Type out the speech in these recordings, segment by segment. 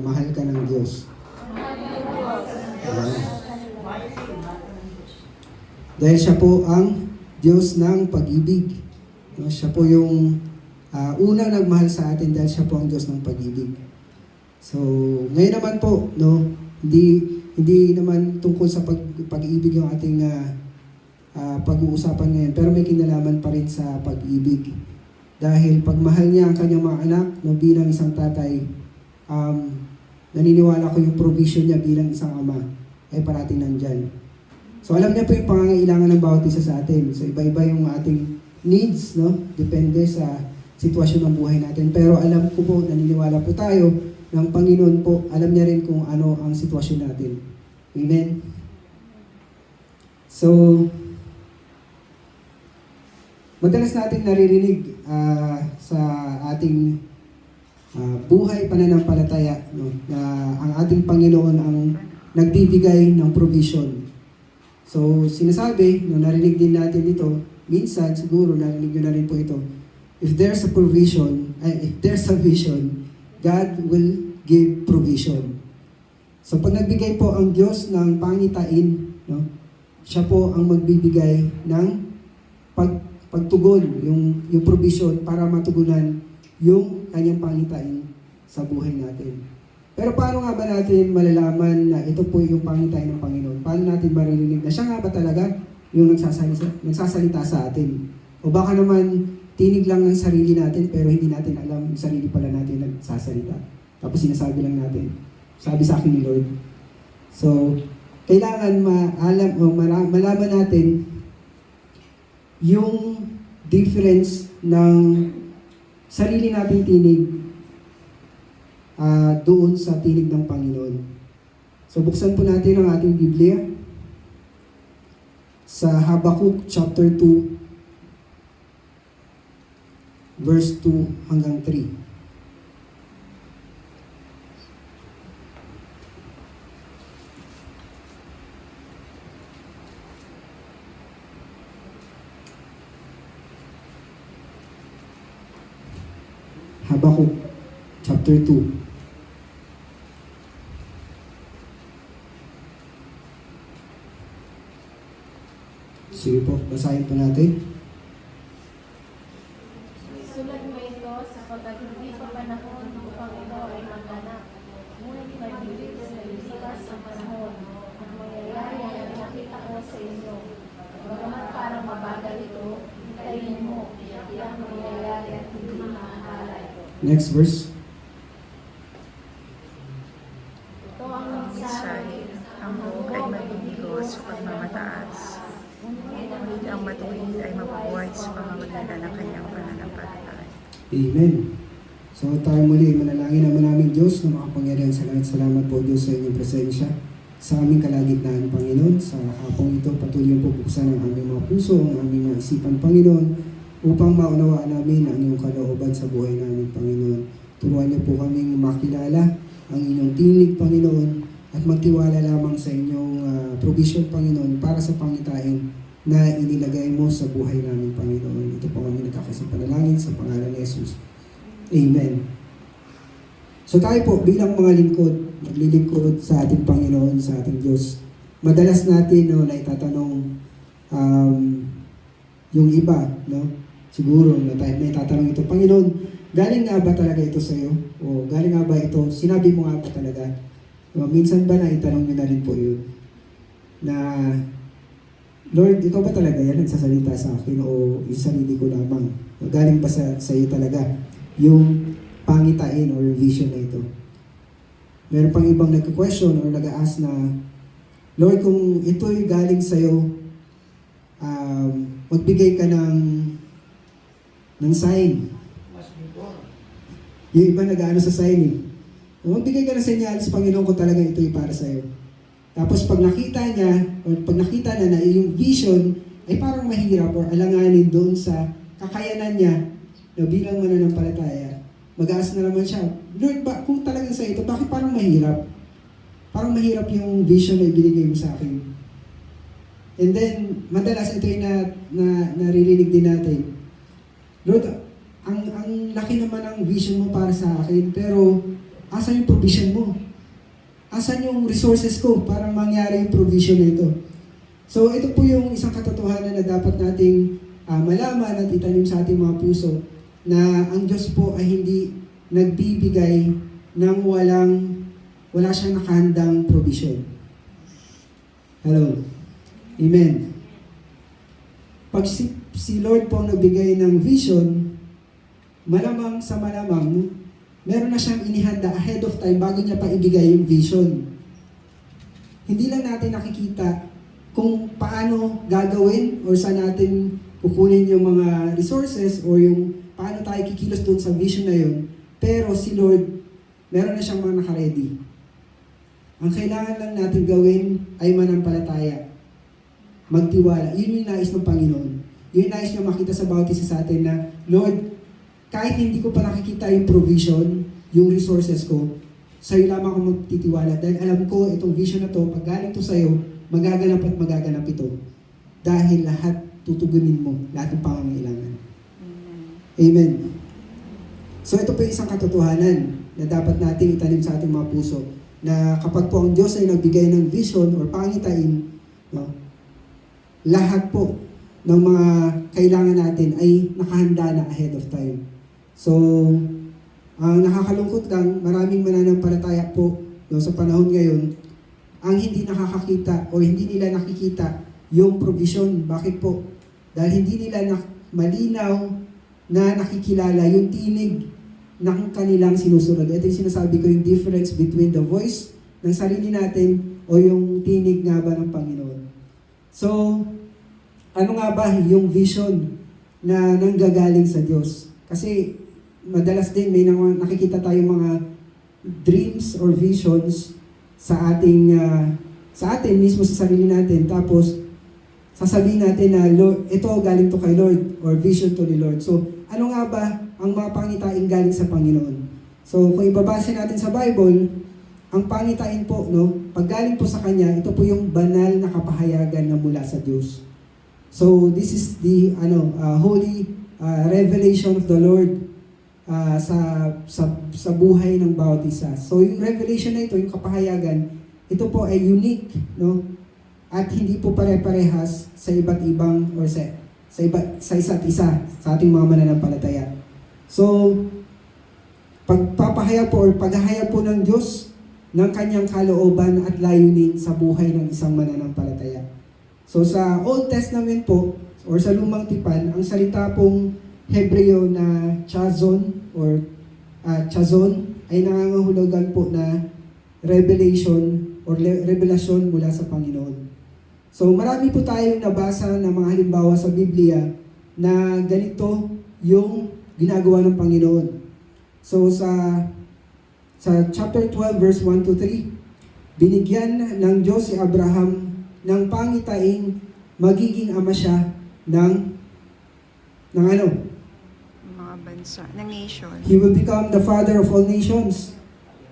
Mahal ka ng Diyos. Ayan. Dahil siya po ang Diyos ng pag-ibig. No? Siya po yung unang nagmahal sa atin dahil siya po ang Diyos ng pag-ibig. So, ngayon naman po, no, hindi naman tungkol sa pag-ibig yung ating pag-uusapan ngayon, pero may kinalaman pa rin sa pag-ibig. Dahil pagmahal niya ang kanyang mga anak, no, bilang isang tatay, naniniwala ko yung provision niya bilang isang ama ay parating nandyan. So alam niya po yung pangangailangan ng bawat isa sa atin. So iba-iba yung ating needs, no? Depende sa sitwasyon ng buhay natin. Pero alam ko po, naniniwala po tayo ng Panginoon po, alam niya rin kung ano ang sitwasyon natin. Amen? So, madalas natin naririnig sa ating buhay pananampalataya, no, na ang ating Panginoon ang nagbibigay ng provision. So, sinasabi, no, narinig din natin ito, minsan siguro narinig nyo na rin po ito, if there's a vision, God will give provision. So, pag nagbigay po ang Diyos ng pangitain, no, siya po ang magbibigay ng pagtugon, yung provision para matugunan yung kanyang pangitain sa buhay natin. Pero paano nga ba natin malalaman na ito po yung pangitain ng Panginoon? Paano natin maririnig na siya nga ba talaga yung nagsasalita sa atin? O baka naman tinig lang ng sarili natin pero hindi natin alam yung sarili pala natin nagsasalita. Tapos sinasabi lang natin, sabi sa akin ni Lord. So, kailangan malaman natin yung difference ng sarili nating tinig doon sa tinig ng Panginoon. So buksan po natin ang ating Biblia sa Habakkuk chapter 2 verse 2 hanggang 3. Habakkuk chapter 2. Sige po, basahin po natin. Sulat mo ito sapagkat hindi pa panahon upang ito ay maganap. Ngunit pag-ibig sa likas sa panahon at mangyayari ang nakita ko sa inyo. Bagamat parang mabagal ito, hintayin mo, iyang mangyayari at hindi maakala ito. Next verse. Ito ang mensahe, ang buhok ay mabibigo sa pagmamataas. Ngunit ang matuwid ay mabubuhay sa pamamagitan ng kanyang pananampalataya. Amen. So tayo muli, manalangin naman namin Diyos na makapangyarihan sa langit. Salamat po Diyos sa inyong presensya sa aming kalagitnaan, Panginoon. Sa hapong ito, patuloy po buksan ang aming mga puso, ang aming mga isipan, Panginoon, upang maunawaan namin ang iyong kalooban sa buhay namin, Panginoon. Turuan niyo po kaming makilala ang inyong tinig, Panginoon, at magtiwala lamang sa inyong provision, Panginoon, para sa pangitain na inilagay mo sa buhay namin, Panginoon. Ito po kami nagkakasang panalangin sa pangalan ni Jesus. Amen. So tayo po, bilang mga lingkod, maglilingkod sa ating Panginoon, sa ating Diyos. Madalas natin, no, na itatanong yung iba, no? Siguro, na itatanong ito, Panginoon, galing nga ba talaga ito sa iyo? O galing nga ba ito? Sinabi mo nga ba talaga? Minsan ba na itanong nyo na rin po yun? Na, Lord, ikaw ba talaga yan nagsasalita sa akin o yung sarili ko lamang? Galing ba sa iyo talaga yung pangitain or vision na ito? Meron pang ibang nagka-question or nag-a-ask na, Lord, kung ito'y galing sa iyo, magbigay ka ng sign. Yung iba nag-ano sa sign eh. Magbigay ka ng senyales, Panginoon, kung talaga ito'y para sa iyo. Tapos pag nakita na yung vision ay parang mahirap or alanganin doon sa kakayanan niya na bilang mananampalataya, mag-aas na naman siya, Lord, kung talagang sa ito, bakit parang mahirap? Parang mahirap yung vision na ibinigay mo sa akin. And then, madalas ito ay naririnig din natin. Lord, ang laki naman ng vision mo para sa akin, pero Asan yung provision mo? Asan yung resources ko para mangyari yung provision na ito? So ito po yung isang katotohanan na dapat nating malaman at itanim sa ating mga puso na ang Diyos po ay hindi nagbibigay ng wala siyang nakahandang provision. Hello. Amen. Pag si Lord po nagbigay ng vision, malamang sa malamang, meron na siyang inihanda ahead of time bago niya pa ibigay yung vision. Hindi lang natin nakikita kung paano gagawin or saan natin kukunin yung mga resources or yung paano tayo kikilos doon sa vision na yun. Pero si Lord, meron na siyang mga nakaredy. Ang kailangan lang natin gawin ay manampalataya. Magtiwala. Yun yung nais ng Panginoon. Yun yung nais niya makita sa bawat isa sa atin na, Lord, kahit hindi ko pa nakikita yung provision, yung resources ko, sa'yo lamang ako magtitiwala. Dahil alam ko, itong vision na to, pag galing to sa'yo, magaganap at magaganap ito. Dahil lahat tutugunin mo, lahat ng pangangailangan. Amen. So ito po yung isang katotohanan na dapat nating itanim sa ating mga puso. Na kapag po ang Diyos ay nagbigay ng vision or pangitain, no, lahat po ng mga kailangan natin ay nakahanda na ahead of time. So, ang nakakalungkot lang, maraming mananampalataya po no, sa panahon ngayon, ang hindi nakakakita o hindi nila nakikita yung provision. Bakit po? Dahil hindi nila malinaw na nakikilala yung tinig ng kanilang sinusunod. Ito yung sinasabi ko, yung difference between the voice ng sarili natin o yung tinig nga ba ng Panginoon. So, ano nga ba yung vision na nanggagaling sa Diyos? Kasi madalas din may nakikita tayong mga dreams or visions sa atin mismo sa sarili natin. Tapos, sasabihin natin na, Lord, ito galing to kay Lord or vision to ni Lord. So, ano nga ba ang mga pangitain galing sa Panginoon? So, kung ibabase natin sa Bible, ang pangitain po, no, pag galing po sa Kanya, ito po yung banal na kapahayagan na mula sa Diyos. So, this is the holy revelation of the Lord sa buhay ng bawat isa. So, yung revelation na ito, yung kapahayagan, ito po ay unique, no? At hindi po pare-parehas sa iba't ibang or sa isa't isa sa ating mga mananampalataya. So, pagpapahayag po or paghahayag po ng Diyos ng kanyang kalooban at layunin sa buhay ng isang mananampalataya. So, sa Old Testament po or sa Lumang Tipan, ang salita pong Hebreo na chazon or chazon ay nangangahulugan po na revelation or revelasyon mula sa Panginoon. So marami po tayong nabasa na mga halimbawa sa Biblia na ganito yung ginagawa ng Panginoon. So sa chapter 12 verse 1 to 3, binigyan ng Diyos si Abraham ng pangitain magiging ama siya ng mga bansa, ng nation. He will become the father of all nations.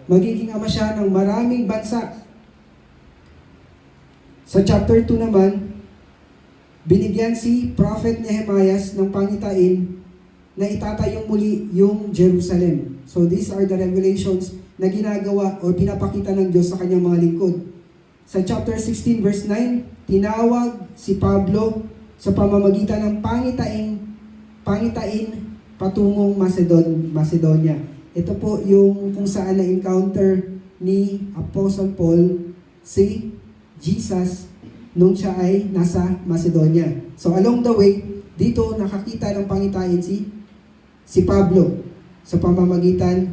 Magiging ama siya ng maraming bansa. Sa chapter 2 naman, binigyan si Prophet Nehemias ng pangitain na itatayong muli yung Jerusalem. So these are the revelations na ginagawa o pinapakita ng Diyos sa kanyang mga lingkod. Sa chapter 16 verse 9, tinawag si Pablo sa pamamagitan ng pangitain patungong Macedonia. Ito po yung kung saan na-encounter ni Apostle Paul si Jesus nung siya ay nasa Macedonia. So along the way, dito nakakita ng pangitain si Pablo sa pamamagitan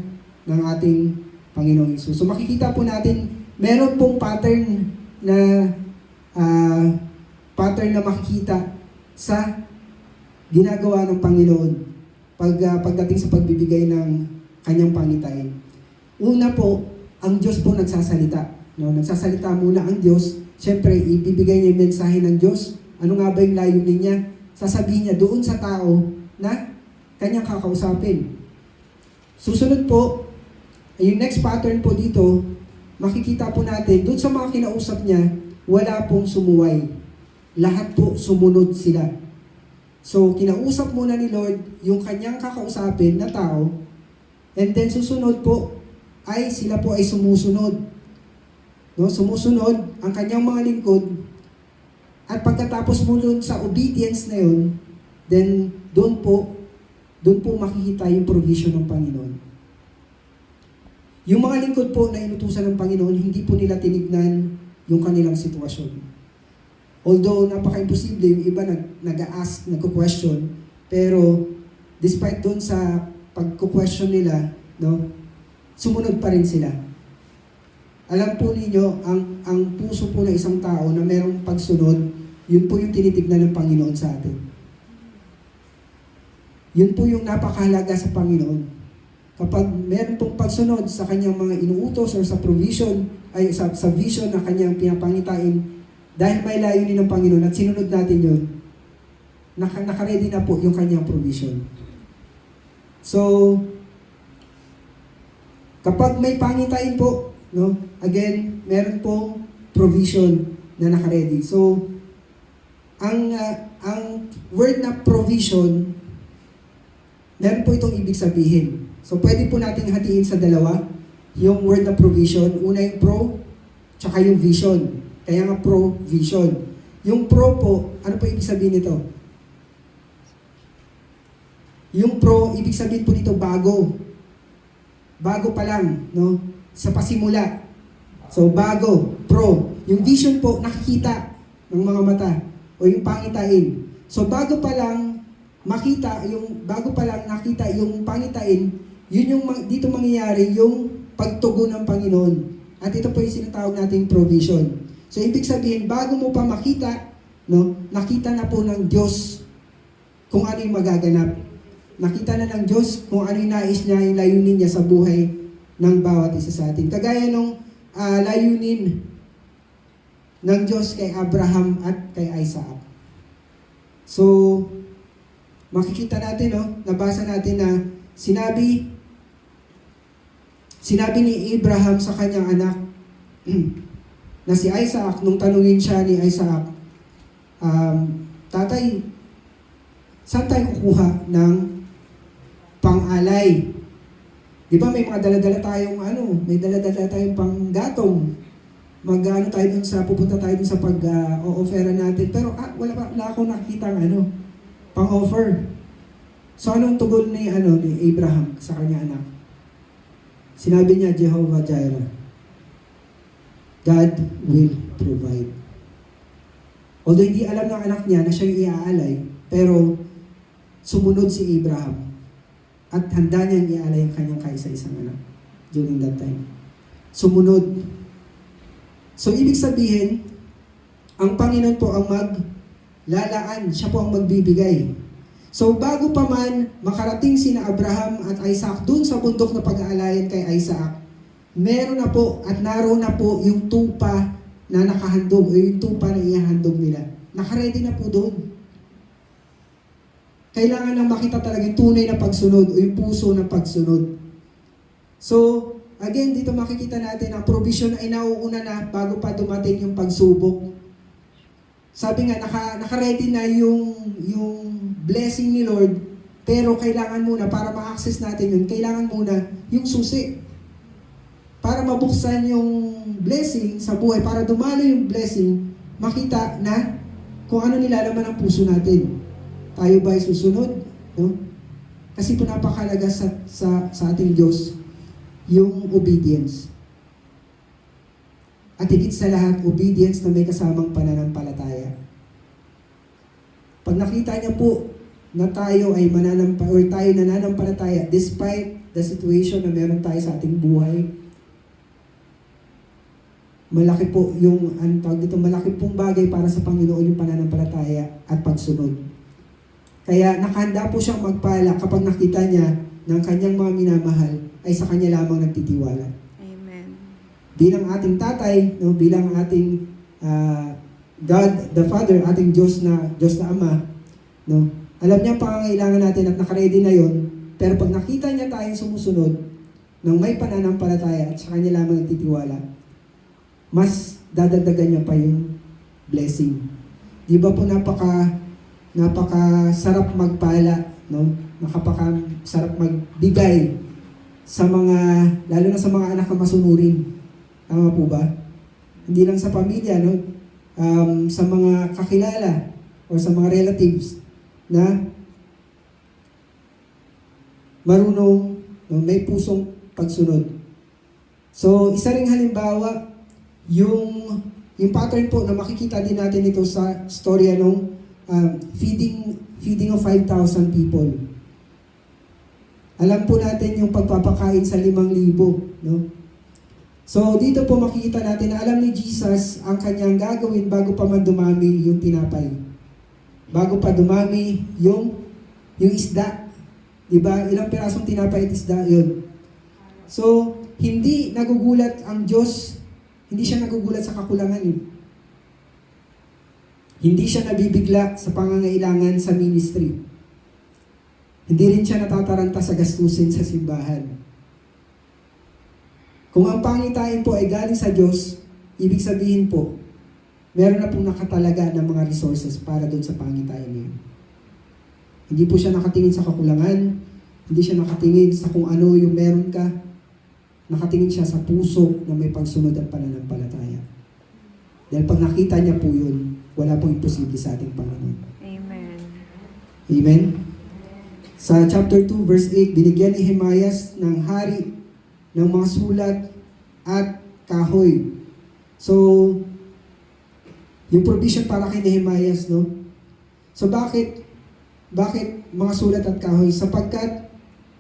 ng ating Panginoong Hesus. So makikita po natin, meron pong pattern na makikita sa ginagawa ng Panginoon pagdating sa pagbibigay ng kanyang pangitain. Una po, ang Diyos po nagsasalita. No? Nagsasalita muna ang Diyos. Siyempre, ibibigay niya yung mensahe ng Diyos. Ano nga ba yung layunin niya? Sasabihin niya doon sa tao na kanyang kakausapin. Susunod po, yung next pattern po dito, makikita po natin, doon sa mga kinausap niya, wala pong sumuway. Lahat po sumunod sila. So, kinausap muna ni Lord yung kanyang kakausapin na tao, and then susunod po, ay sila po ay sumusunod. No? Sumusunod ang kanyang mga lingkod, at pagkatapos mo dun sa obedience na yun, then doon po makikita yung provision ng Panginoon. Yung mga lingkod po na inutusan ng Panginoon, hindi po nila tinignan yung kanilang sitwasyon. Although napaka-imposible, yung iba nag-a-ask, nagko-question, pero despite doon sa pagko-question nila, no, sumunod pa rin sila. Alam po ninyo, ang puso po ng isang tao na merong pagsunod, yun po yung tinitignan ng Panginoon sa atin. Yun po yung napakahalaga sa Panginoon. Kapag meron pong pagsunod sa kanyang mga inuutos or sa provision, ay sa vision na kanyang pinapangitain, dahil may layunin ng Panginoon at sinunod natin yun, nakaready na po yung kanyang provision. So, kapag may pangitain po, no, again, meron pong provision na nakaready. So, ang word na provision, meron po itong ibig sabihin. So, pwede po natin hatiin sa dalawa, yung word na provision. Una yung pro, tsaka yung vision. Kaya nga provision. Yung pro po, ano po ibig sabihin nito? Yung pro, ibig sabihin po nito bago. Bago pa lang, no? Sa pasimula. So, bago, pro. Yung vision po, nakikita ng mga mata. O yung pangitain. So, bago pa lang nakita yung pangitain, yun yung dito mangyayari yung pagtugon ng Panginoon. At ito po yung sinatawag nating provision. So, ibig sabihin, bago mo pa makita, no, nakita na po ng Diyos kung ano yung magaganap. Nakita na ng Diyos kung ano yung nais niya, yung layunin niya sa buhay ng bawat isa sa atin. Kagaya nung layunin ng Diyos kay Abraham at kay Isaac. So, makikita natin, no, nabasa natin na sinabi ni Abraham sa kanyang anak na si Isaac, nung tanungin siya ni Isaac, Tatay, saan tayo kukuha ng pang-alay? Di ba may mga dala-dala tayong may dala-dala tayong pang-gatong. Pupunta tayo dun sa pag-o-offera natin. Pero wala akong nakikita pang-offer. So anong tugon ni Abraham sa kanya anak? Sinabi niya, Jehovah Jireh. God will provide. Although hindi alam ng anak niya na siya yung iaalay, pero sumunod si Abraham at handa niyang iaalay ang kanyang kaisa-isang anak during that time. Sumunod. So, ibig sabihin, ang Panginoon po ang maglalaan. Siya po ang magbibigay. So, bago pa man makarating sina Abraham at Isaac dun sa bundok na pag-aalayan kay Isaac, meron na po at naroon na po yung tupa na nakahandog o yung tupa na ihahandog nila. Nakaredy na po doon. Kailangan lang makita talaga yung tunay na pagsunod o yung puso na pagsunod. So, again, dito makikita natin ang provision ay nauuna na bago pa dumating yung pagsubok. Sabi nga, naka-ready na yung blessing ni Lord, pero kailangan muna, para ma-access natin yun, kailangan muna yung susi. Para mabuksan yung blessing sa buhay, para dumalo yung blessing, makita na kung ano nilalaman ng puso natin. Tayo ba ay susunod? No? Kasi po napakalaga sa ating Diyos yung obedience. At higit sa lahat, obedience na may kasamang pananampalataya. Pag nakita niya po na tayo ay tayo nananampalataya despite the situation na meron tayo sa ating buhay, malaki po malaki pong bagay para sa Panginoon yung pananampalataya at pagsunod. Kaya nakahanda po siyang magpala kapag nakita niya ng kanyang mga minamahal ay sa kanya lamang nagtitiwala. Amen. Bilang ating tatay, no, bilang ating God the Father, ating Diyos na Ama, no, alam niya ang pangangailangan natin at nakaredy na yon. Pero pag nakita niya tayong sumusunod ng may pananampalataya at sa kanya lamang nagtitiwala, mas dadagdagan niya pa yung blessing. Di ba po napaka-sarap magpala, no? Napaka-sarap magbigay. Di ba? Napaka-sarap magbigay. Di ba? Napaka-sarap sa mga, lalo na sa mga anak na masunurin. Tama po ba? Hindi lang sa pamilya, no? Sa mga kakilala o sa mga relatives na marunong, no, may pusong pagsunod. So, isa ring halimbawa, yung pattern po na makikita din natin ito sa storya ng feeding of 5,000 people. Alam po natin yung pagpapakain sa 5,000, no? So, dito po makikita natin na alam ni Jesus ang kanyang gagawin bago pa man dumami yung tinapay. Bago pa dumami yung isda. Diba? Ilang pirasong tinapay at isda yun. So, hindi nagugulat ang Diyos. Hindi siya nagugulat sa kakulangan. Hindi siya nabibigla sa pangangailangan sa ministry. Hindi rin siya natataranta sa gastusin sa simbahan. Kung ang pangitain po ay galing sa Diyos, ibig sabihin po, meron na pong nakatalaga ng mga resources para doon sa pangitain niyo. Hindi po siya nakatingin sa kakulangan, hindi siya nakatingin sa kung ano yung meron ka, nakatingin siya sa puso na may pagsunod at pananampalataya. Dahil pag nakita niya po yun, wala pong imposible sa ating Panginoon. Amen. Amen? Sa chapter 2, verse 8, binigyan ni Himayas ng hari ng mga sulat at kahoy. So, yung provision para kay Nehemias, no? So, bakit mga sulat at kahoy? Sapagkat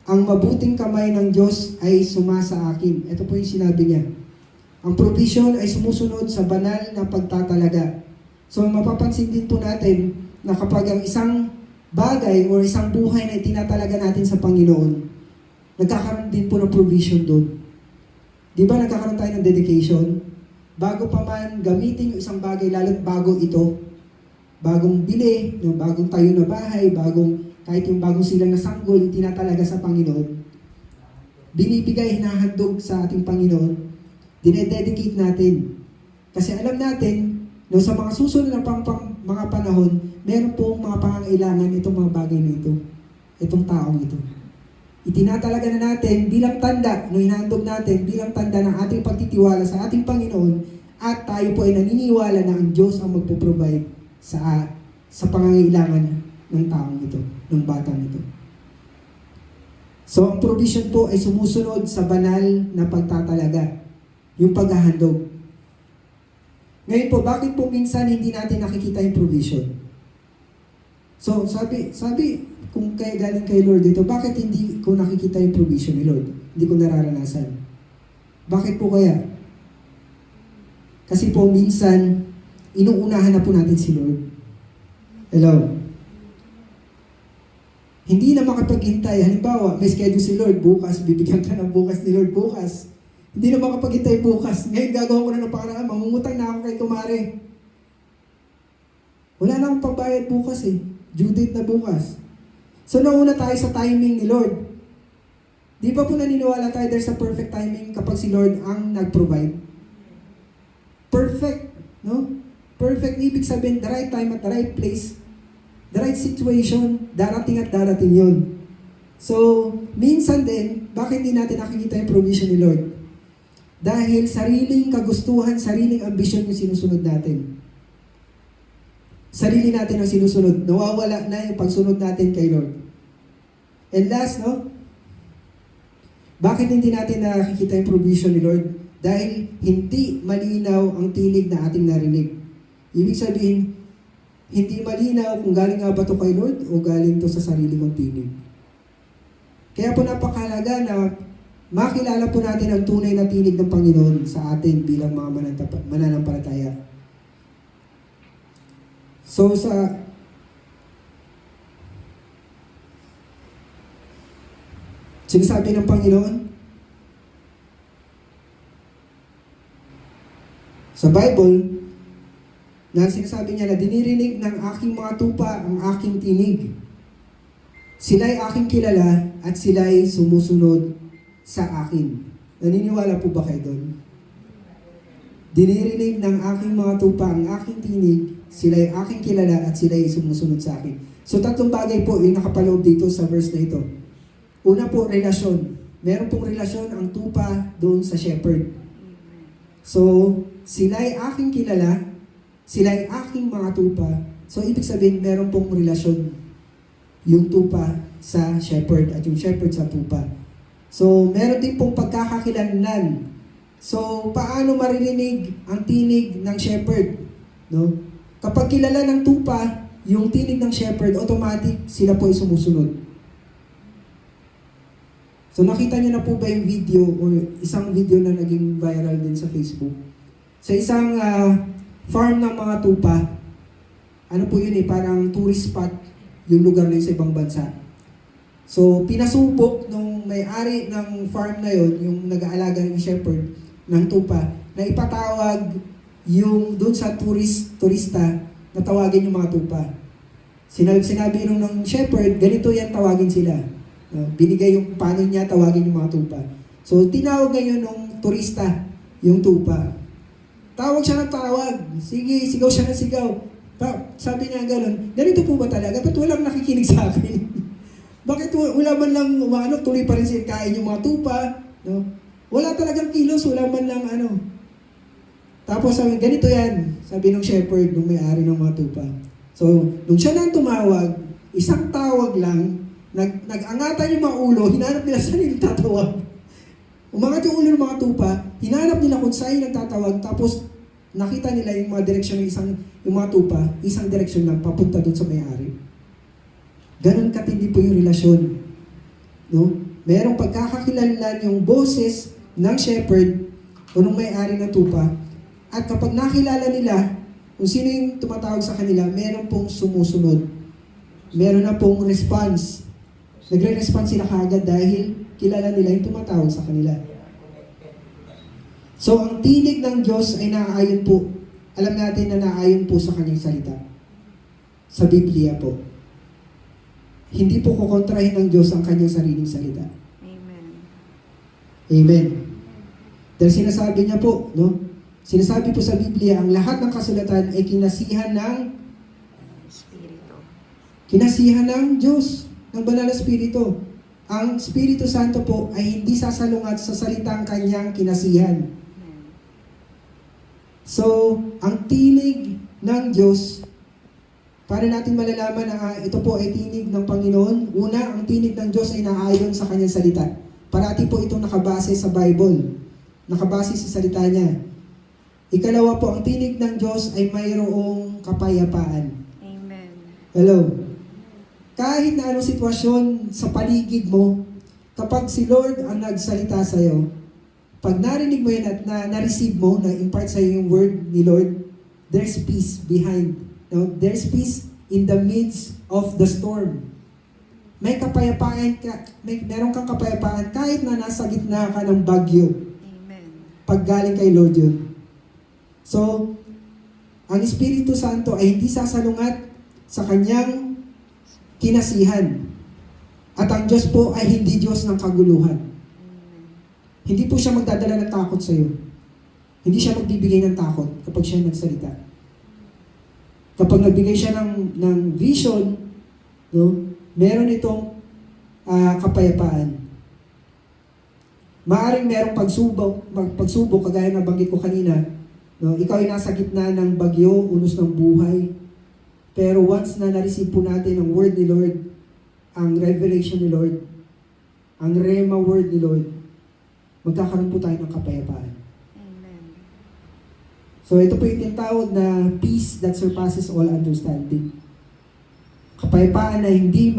ang mabuting kamay ng Diyos ay sumasa akin. Ito po yung sinabi niya. Ang provision ay sumusunod sa banal na pagtatalaga. So, mapapansin din po natin na kapag ang isang bagay o isang buhay na itinatalaga natin sa Panginoon, nagkakaroon din po ng provision doon. Di ba nagkakaroon tayo ng dedication? Bago pa man gamitin yung isang bagay, lalo't bago ito, bagong bili, no, bagong tayo na bahay, kahit yung bagong silang na sanggol, itinatalaga sa Panginoon, binibigay, hinahandog sa ating Panginoon, dinededicate natin. Kasi alam natin, no, sa mga susunod na mga panahon, meron pong mga pangangailangan itong mga bagay na ito, itong taong ito. Itinatalaga na natin bilang tanda, no, hinahandog natin bilang tanda ng ating pagtitiwala sa ating Panginoon, at tayo po ay naniniwala na ang Diyos ang magpo-provide sa pangangailangan ng taong ito, ng batang ito. So, ang provision po ay sumusunod sa banal na pagtatalaga, yung paghahandog. Ngayon po, bakit po minsan hindi natin nakikita yung provision? So, sabi, kung kaya galing kay Lord dito, bakit hindi ko nakikita yung provision ni Lord? Hindi ko nararanasan. Bakit po kaya? Kasi po minsan, inuunahan na po natin si Lord. Hello? Hindi na makapaghintay. Halimbawa, may schedule si Lord bukas, bibigyan ka ng bukas ni Lord bukas. Hindi na makapaghintay bukas. Ngayon gagawa ko na ng paraan, mangungutang na ako kay kumare. Wala na akong pambayad bukas eh. Due date na bukas. So, nauna tayo sa timing ni Lord. Di ba po naniniwala tayo there's a perfect timing kapag si Lord ang nag-provide? Perfect, no? Perfect, ibig sabihin, the right time at the right place, the right situation, darating at darating yun. So, minsan din, bakit hindi natin nakikita yung provision ni Lord? Dahil sariling kagustuhan, sariling ambisyon yung sinusunod natin. Sarili natin ang sinusunod. Nawawala na yung pagsunod natin kay Lord. And last, no? Bakit hindi natin nakikita yung provision ni Lord? Dahil hindi malinaw ang tinig na ating narinig. Ibig sabihin, hindi malinaw kung galing nga ba ito kay Lord o galing to sa sarili kong tinig. Kaya po napakahalaga na makilala po natin ang tunay na tinig ng Panginoon sa atin bilang mga mananampalataya. So sinasabi ng Panginoon sa Bible na sinasabi niya na dinirinig ng aking mga tupa ang aking tinig. Sila'y aking kilala at sila'y sumusunod sa akin. Naniniwala po ba kayo doon? Dinirinig ng aking mga tupa ang aking tinig, sila'y aking kilala at sila'y sumusunod sa akin. So tatlong bagay po yung nakapaloob dito sa verse na ito. Una po, relasyon. meron pong relasyon ang tupa doon sa shepherd. Amen. So, sila'y aking kilala, sila'y aking mga tupa. So, ibig sabihin, meron pong relasyon yung tupa sa shepherd at yung shepherd sa tupa. So, meron din pong pagkakakilanlan. So, paano maririnig ang tinig ng shepherd? No? Kapag kilala ng tupa, yung tinig ng shepherd, automatic sila po ay sumusunod. So, nakita niyo na po ba yung video o isang video na naging viral din sa Facebook? Sa isang farm ng mga tupa, ano po yun parang tourist spot yung lugar na yun sa ibang bansa. So, pinasubok nung may-ari ng farm na yun, yung nag-aalaga ng shepherd, ng tupa, na ipatawag yung doon sa turista na tawagin yung mga tupa. Sinabi nung ng shepherd, ganito yan tawagin sila. Binigay yung paano niya tawagin yung mga tupa. So, tinawag ngayon nung turista yung tupa. Tawag siya ng tawag. Sige, sigaw siya ng sigaw. Sabi niya gano'n, ganito po ba talaga? Ba't walang nakikinig sa akin? Bakit wala man lang tuloy pa rin siya kain yung mga tupa? No? Wala talagang kilos, wala man lang Tapos sabi, ganito yan, sabi ng shepherd, nung may-ari ng mga tupa. So, nung siya nang tumawag, isang tawag lang, nag-angatan yung mga ulo, hinanap nila saan yung tatawag. Umangat yung ulo ng mga tupa, hinanap nila kung saan yung nagtatawag, tapos nakita nila yung mga direksyon ng yung mga tupa, isang direksyon lang, papunta doon sa may-ari. Ganon katindi po yung relasyon. No? Merong pagkakakilanlan yung boses ng shepherd o ng may-ari ng tupa, at kapag nakilala nila kung sino yung tumatawag sa kanila, meron pong sumusunod. Meron na pong response. Nagre-response sila kaagad dahil kilala nila yung tumatawag sa kanila. So, ang tinig ng Diyos ay naaayon po. Alam natin na naaayon po sa kanyang salita. Sa Biblia po. Hindi po kukontrahin ng Diyos ang kanyang sariling salita. Amen. Amen. Dahil sinasabi niya po, no? Sinasabi po sa Biblia, ang lahat ng kasulatan ay kinasihan ng Espiritu. Kinasihan ng Diyos, ng Banal na Espiritu. Ang Espiritu Santo po ay hindi sasalungat sa salitang kanyang kinasihan. Amen. So, ang tinig ng Diyos, para natin malalaman na ito po ay tinig ng Panginoon, una, ang tinig ng Diyos ay naayon sa kanyang salita. Parati po itong nakabase sa Bible. Nakabase sa salita niya. Ikalawa po, ang tinig ng Diyos ay mayroong kapayapaan. Amen. Hello? Kahit na anong sitwasyon sa paligid mo, kapag si Lord ang nagsalita sa iyo, pag narinig mo yan at na-receive mo, na-impart sa iyo yung word ni Lord, there's peace behind. No? There's peace in the midst of the storm. May kapayapaan ka, meron kang kapayapaan kahit na nasa gitna ka ng bagyo. Amen. Pag galing kay Lord yun. So, ang Espiritu Santo ay hindi sasalungat sa kanyang kinasihan. At ang Diyos po ay hindi Diyos ng kaguluhan. Amen. Hindi po siya magdadala ng takot sa iyo. Hindi siya magbibigay ng takot kapag siya nagsalita. Kapag nagbigay siya ng vision, no, meron itong kapayapaan. Maaring merong pagsubok, kagaya na banggit ko kanina. No, ikaw ay nasa gitna ng bagyo, unos ng buhay. Pero once na na-receive po natin ang word ni Lord, ang revelation ni Lord, ang rema word ni Lord, magkakaroon po tayo ng kapayapaan. Amen. So ito po yung tinatawag na peace that surpasses all understanding. Kapayapaan na hindi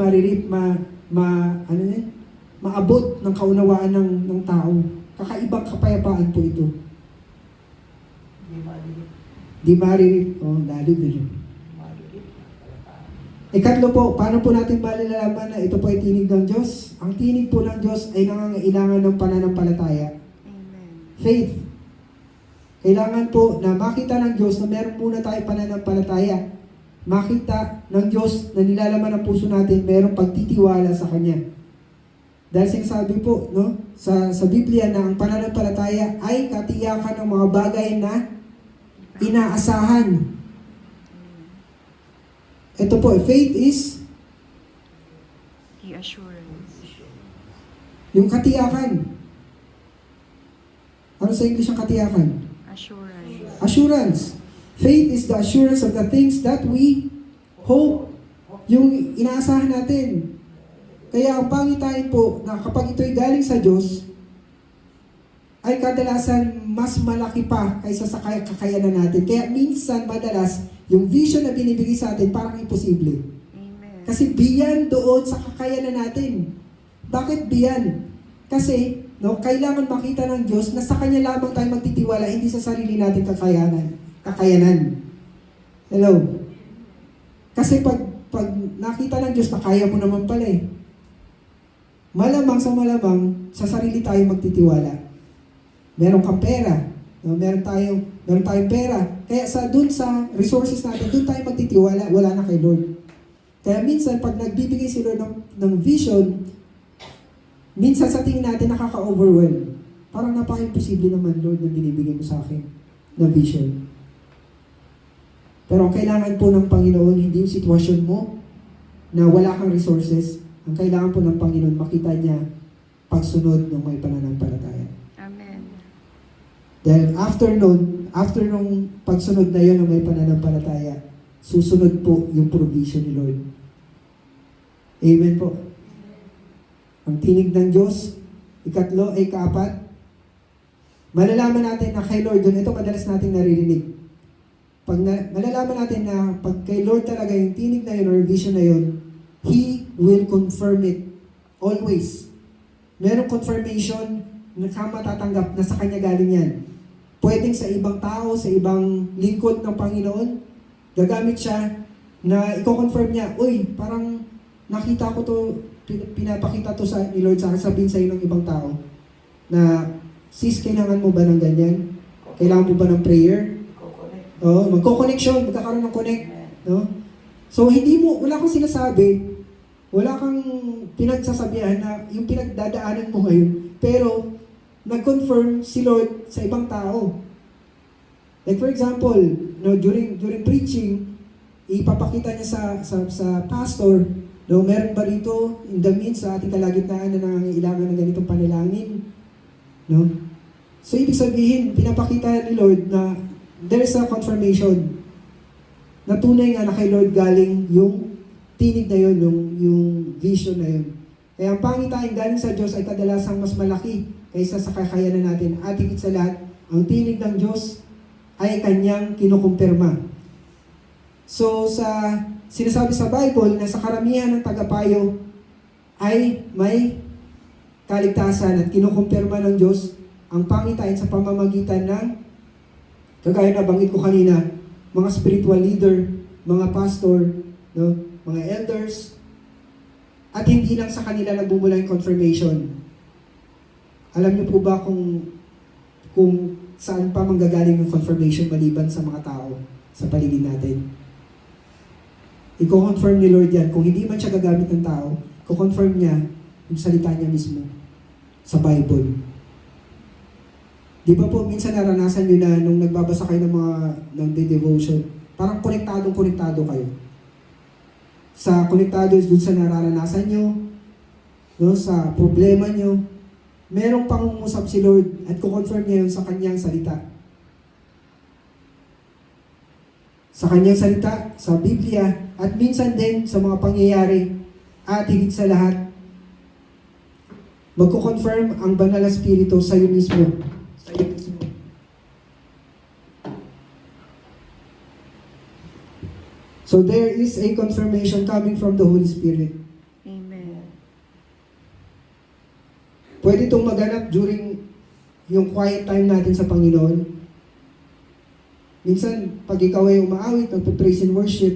maabot ng kaunawaan ng tao. Kakaibang kapayapaan po ito. Di maririt. Dali din. Ikatlo po, paano po natin malalaman na ito po ay tinig ng Diyos? Ang tinig po ng Diyos ay nangangailangan ng pananampalataya. Amen. Faith. Kailangan po na makita ng Diyos na meron muna tayo pananampalataya. Makita ng Diyos na nilalaman ang puso natin, merong pagtitiwala sa Kanya. Dahil sinasabi po, no, sa Biblia na ang pananampalataya ay katiyakan ng mga bagay na inaasahan. Ito po, faith is The assurance. Yung katiyakan. Ano sa English ang katiyakan? Assurance. Assurance. Faith is the assurance of the things that we hope. Yung inaasahan natin. Kaya ang pangitain po na kapag ito'y galing sa Diyos, ay kadalasan mas malaki pa kaysa sa kakayanan natin. Kaya minsan, madalas, yung vision na binibigay sa atin parang imposible. Amen. Kasi beyond doon sa kakayanan natin. Bakit beyond? Kasi, kailangan makita ng Diyos na sa Kanya lamang tayo magtitiwala, hindi sa sarili natin kakayanan. Hello? Kasi pag nakita ng Diyos na kaya mo naman pala malamang sa sarili tayo magtitiwala. Meron kang pera, meron tayong pera. Kaya dun sa resources natin, dun tayo magtitiwala, wala na kay Lord. Kaya minsan, pag nagbibigay si Lord ng vision, minsan sa tingin natin nakaka-overwhelm. Parang napaka-imposible naman, Lord, na binibigay mo sa akin ng vision. Pero ang kailangan po ng Panginoon, hindi yung sitwasyon mo na wala kang resources. Ang kailangan po ng Panginoon, makita niya pagsunod ng may pananampalataya. Amen. Dahil after nung pagsunod na yun ng may pananampalataya, susunod po yung provision ni Lord. Amen po. Ang tinig ng Diyos, ikatlo ay kaapat, malalaman natin na kay Lord, ito madalas nating naririnig. Malalaman natin na pag kay Lord talaga yung tinig na yun or vision na yun, He will confirm it always. Merong confirmation na matatanggap na sa Kanya galing yan. Pwedeng sa ibang tao, sa ibang lingkod ng Panginoon, gagamit siya na i-confirm niya, uy, parang nakita ko to, pinapakita to ni Lord sa akin, sabihin sa'yo ng ibang tao, na, sis, kailangan mo ba ng ganyan? Kailangan mo ba ng prayer? Magko-connection, magkakaroon ng connect. No? So, wala kang sinasabi, wala kang pinagsasabihan na yung pinagdadaanan mo ngayon, pero nag-confirm si Lord sa ibang tao. Like for example, during preaching, ipapakita niya sa pastor, meron ba rito in the midst sa ating kalagitnaan na nangangailangan ng ganitong panalangin? No? So, ibig sabihin, pinapakita ni Lord na there is a confirmation na tunay nga na kay Lord galing yung tinig na yun, yung vision na yun. Kaya ang pangitain galing sa Diyos ay kadalasang mas malaki kaysa sa kakayanan natin. At higit sa lahat, ang tinig ng Diyos ay Kanyang kinukumpirma. So, sinasabi sa Bible na sa karamihan ng tagapayo ay may kaligtasan at kinukumpirma ng Diyos ang pangitain sa pamamagitan ng, kagaya na banggit ko kanina, mga spiritual leader, mga pastor, mga elders, at hindi lang sa kanila nagbumula yung confirmation. Alam niyo po ba kung saan pa manggagaling yung confirmation maliban sa mga tao sa paligid natin? I-confirm ni Lord yan. Kung hindi man siya gagamit ng tao, i-confirm niya yung salita niya mismo sa Bible. Di ba po, minsan naranasan nyo na nung nagbabasa kayo ng devotion, parang konektado kayo. Konektado dun sa nararanasan nyo, sa problema nyo, merong pangungusap si Lord at kukonfirm niya yun sa Kanyang salita. Sa Kanyang salita, sa Biblia, at minsan din sa mga pangyayari, at higit sa lahat, magkukonfirm ang Banal na Espiritu sa iyo mismo. So there is a confirmation coming from the Holy Spirit. Amen. Pwede itong maganap during yung quiet time natin sa Panginoon. Minsan, pag ikaw ay umaawit, nagpo-praise and worship,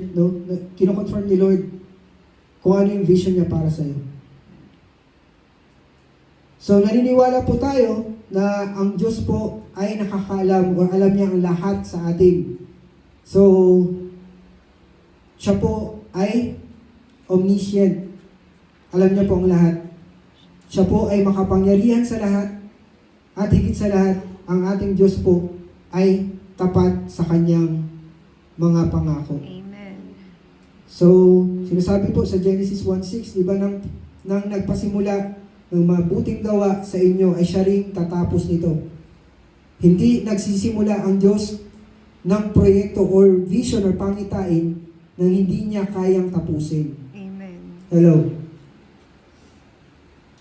kino-confirm ni Lord kung ano yung vision niya para sa iyo. So, naniniwala po tayo na ang Diyos po ay nakakaalam o alam niya ang lahat sa atin. So, siya po ay omniscient. Alam niya po ang lahat. Siya po ay makapangyarihan sa lahat. At higit sa lahat, ang ating Diyos po ay tapat sa Kanyang mga pangako. Amen. So, sinasabi po sa Genesis 1:6, di ba, nang nagpasimula ng mabuting gawa sa inyo ay siya ring tatapos nito. Hindi nagsisimula ang Diyos ng proyekto or vision or pangitain nang hindi niya kayang tapusin. Amen. Hello?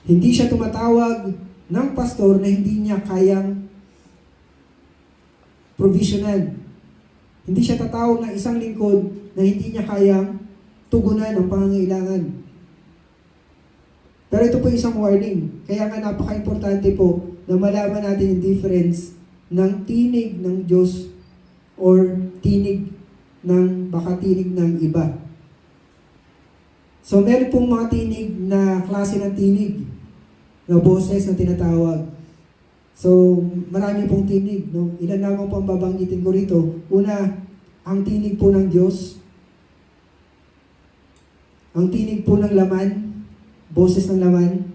Hindi siya tumatawag ng pastor na hindi niya kayang provisionan. Hindi siya tatawag ng isang lingkod na hindi niya kayang tugunan ang pangangailangan. Pero ito po isang warning. Kaya nga napaka-importante po na malaman natin yung difference ng tinig ng Diyos or tinig ng baka tinig ng iba. So meron pong mga tinig na klase ng tinig na boses na tinatawag. So marami pong tinig. No? Ilan lamang po ang babanggitin ko rito. Una, ang tinig po ng Diyos. Ang tinig po ng laman. Boses ng laman,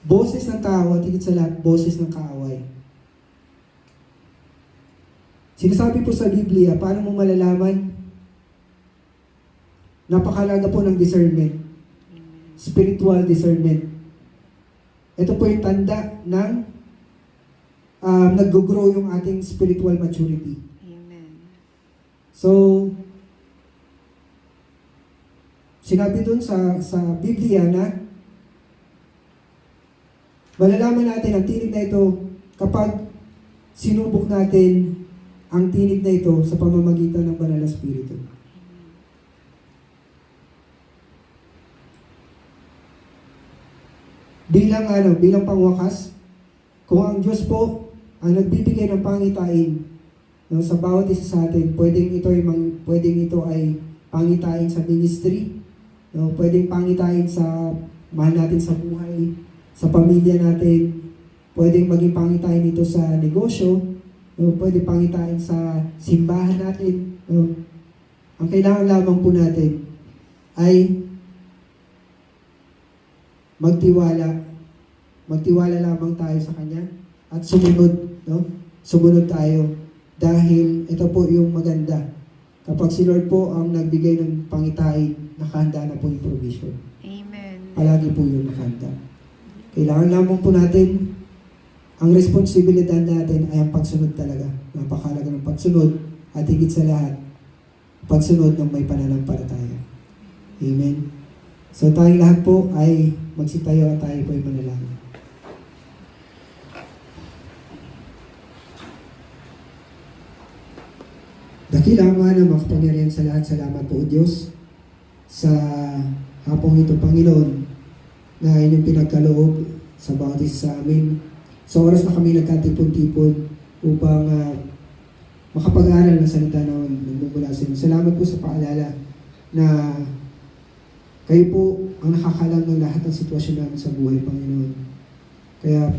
boses ng tao, at higit sa lahat, boses ng kaaway. Sinasabi po sa Biblia, paano mo malalaman? Napakalaga po ng discernment. Spiritual discernment. Ito po yung tanda ng nag-grow yung ating spiritual maturity. Amen. So, sinabi dun sa Biblia na malalaman natin ang tinig na ito kapag sinubok natin ang tinig na ito sa pamamagitan ng Banal na Espiritu. Bilang pangwakas, kung ang Diyos po ang nagbibigay ng pangitain no, sa bawat isa sa atin, pwedeng ito ay pangitain sa ministry, no, pwedeng pangitain sa mahal natin sa buhay, sa pamilya natin, pwedeng maging pangitain ito sa negosyo, no? Pwedeng pangitain sa simbahan natin. No? Ang kailangan lamang po natin ay magtiwala. Magtiwala lamang tayo sa Kanya at sumunod. No? Sumunod tayo dahil ito po yung maganda. Kapag si Lord po ang nagbigay ng pangitain, nakahanda na po yung provision. Amen. Palagi po yung nakahanda. Kailangan lamang po natin, ang responsibilidad natin ay ang pagsunod talaga. Napakalaga ng pagsunod at higit sa lahat, pagsunod ng may pananampalataya. Amen. So tayong lahat po ay magsitayo at tayo po ay manalangin. Dakila nga na makapangyarihan sa lahat, salamat po o Diyos sa hapong ito, Panginoon, na inyong pinagkaloob sa bawat isa sa amin. Sa oras na kami nagkatipon-tipon upang makapag-aral ng salita na nagmumula sa inyo. Salamat po sa paalala na kayo po ang nakakalam ng lahat ng sitwasyon namin sa buhay, Panginoon. Kaya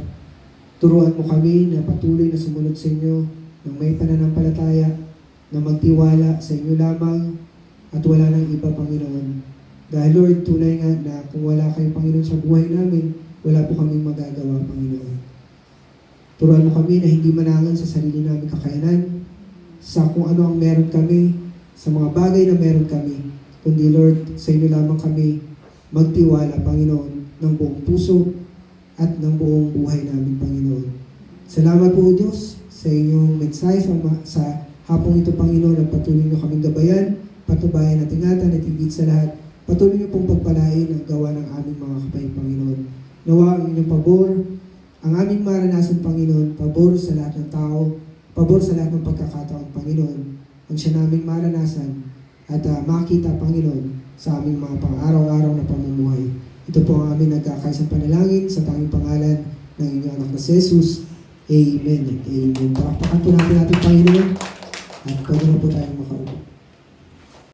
turuan mo kami na patuloy na sumunod sa inyo ng may pananampalataya, na magtiwala sa inyo lamang at wala nang iba, Panginoon. Dahil Lord, tunay nga na kung wala kayo, Panginoon, sa buhay namin, wala po kaming magagawa, Panginoon. Turuan mo kami na hindi manangan sa sarili namin kakayanan, sa kung ano ang meron kami, sa mga bagay na meron kami, kundi Lord, sa inyo lamang kami magtiwala, Panginoon, ng buong puso at ng buong buhay namin, Panginoon. Salamat po, Diyos, sa inyong mensahe sa hapong ito, Panginoon, at patuloy niyo kaming gabayan, patubayan at ingatan at higit sa lahat, patuloy niyo pong pagpalain ang gawa ng aming mga kapay, Panginoon. Nawa ang inyong pabor, ang aming maranasan, Panginoon, pabor sa lahat ng tao, pabor sa lahat ng pagkakataon, Panginoon, ang siya naming maranasan at makita, Panginoon, sa aming mga pang-araw-araw na pamumuhay. Ito po ang aming nagkakaisang panalangin sa tanging pangalan ng inyong anak na si Jesus. Amen. Amen. Pakpakan po natin, Panginoon, at pwede na po tayong makaupo.